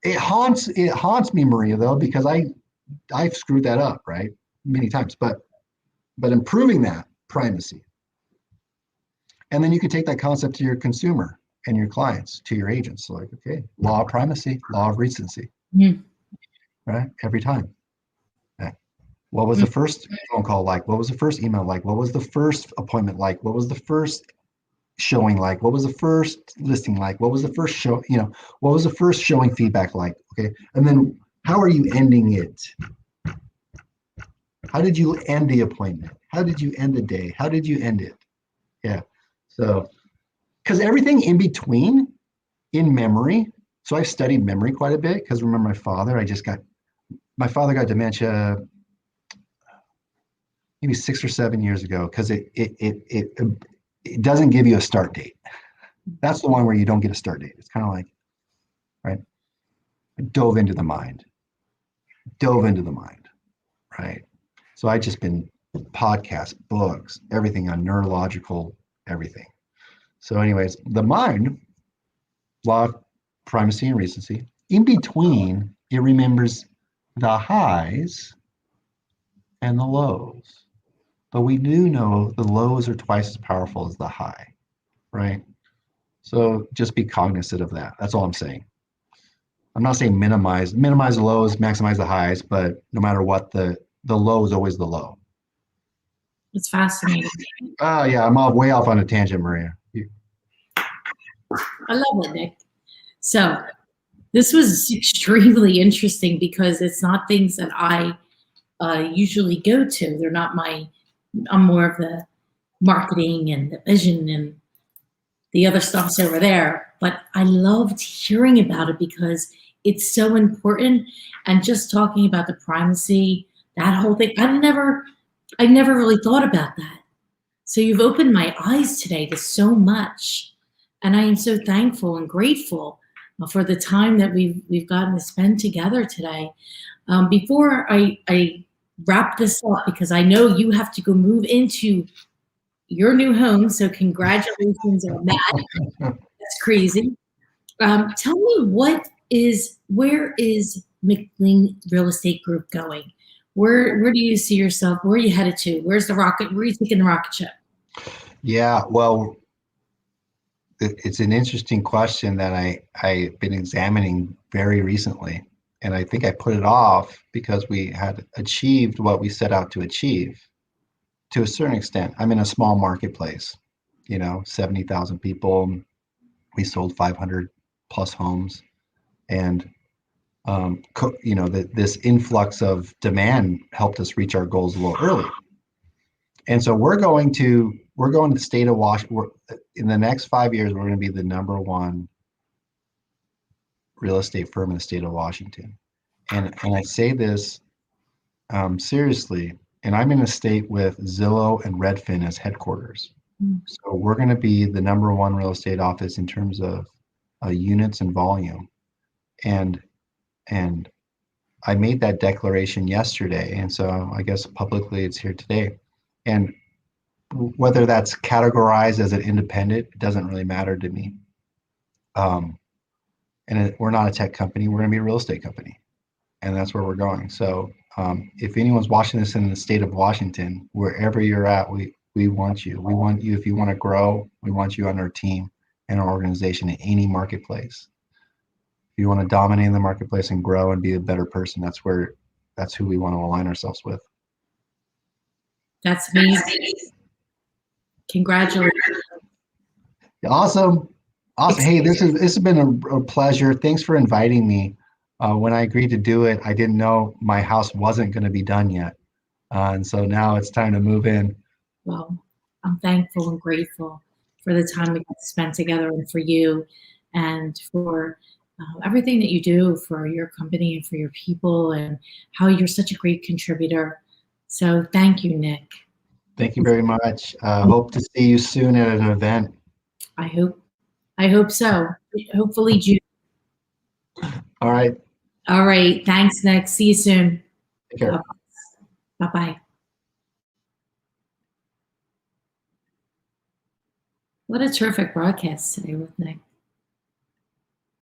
it haunts me, Maria, though, because I've screwed that up, right? Many times, but improving that primacy. And then you can take that concept to your consumer and your clients, to your agents. So like, okay, law of primacy, law of recency, right? Every time. Okay. What was the first phone call like? What was the first email like? What was the first appointment like? What was the first showing like? What was the first listing like? What was the first show, what was the first showing feedback like? Okay. And then how are you ending it? How did you end the appointment? How did you end the day? How did you end it? Yeah. So, because everything in between in memory, so I've studied memory quite a bit because remember my father got dementia maybe 6 or 7 years ago because it doesn't give you a start date. That's the one where you don't get a start date. It's kind of like, right? I dove into the mind, right? So I just been podcasts, books, everything on neurological, everything. So anyways, the mind, law of primacy and recency, in between, it remembers the highs and the lows. But we do know the lows are twice as powerful as the high, right? So just be cognizant of that. That's all I'm saying. I'm not saying minimize the lows, maximize the highs, but no matter what, the low is always the low. it's fascinating. Yeah, I'm way off on a tangent, Maria. I love it, Nick. So this was extremely interesting because it's not things that I usually go to. They're not I'm more of the marketing and the vision and the other stuff's over there. But I loved hearing about it because it's so important. And just talking about the primacy, that whole thing, I never really thought about that. So you've opened my eyes today to so much. And I am so thankful and grateful for the time that we've gotten to spend together today. Before I wrap this up, because I know you have to go move into your new home, so congratulations on that. That's crazy. Tell me where is McLean Real Estate Group going? Where do you see yourself? Where are you headed to? Where's the rocket? Where are you taking the rocket ship? Yeah, well, it's an interesting question that I've been examining very recently. And I think I put it off because we had achieved what we set out to achieve to a certain extent. I'm in a small marketplace, 70,000 people. We sold 500 plus homes. And, this influx of demand helped us reach our goals a little early. And so we're going to the state of Washington. In the next 5 years, we're going to be the number one real estate firm in the state of Washington. And I say this seriously, and I'm in a state with Zillow and Redfin as headquarters. So we're going to be the number one real estate office in terms of units and volume. And I made that declaration yesterday, and so I guess publicly it's here today. And whether that's categorized as an independent, it doesn't really matter to me. We're not a tech company, we're going to be a real estate company. And that's where we're going. So if anyone's watching this in the state of Washington, wherever you're at, we want you. We want you, if you want to grow, we want you on our team and our organization in any marketplace. If you want to dominate in the marketplace and grow and be a better person, that's who we want to align ourselves with. That's amazing. Congratulations. Awesome. Hey, this has been a pleasure. Thanks for inviting me. When I agreed to do it, I didn't know my house wasn't going to be done yet. And so now it's time to move in. Well, I'm thankful and grateful for the time we got to spend together, and for you, and for everything that you do for your company and for your people, and how you're such a great contributor. So thank you, Nick. Thank you very much. Hope to see you soon at an event. I hope so. Hopefully June. All right. All right. Thanks, Nick. See you soon. Take care. Bye-bye. What a terrific broadcast today with Nick.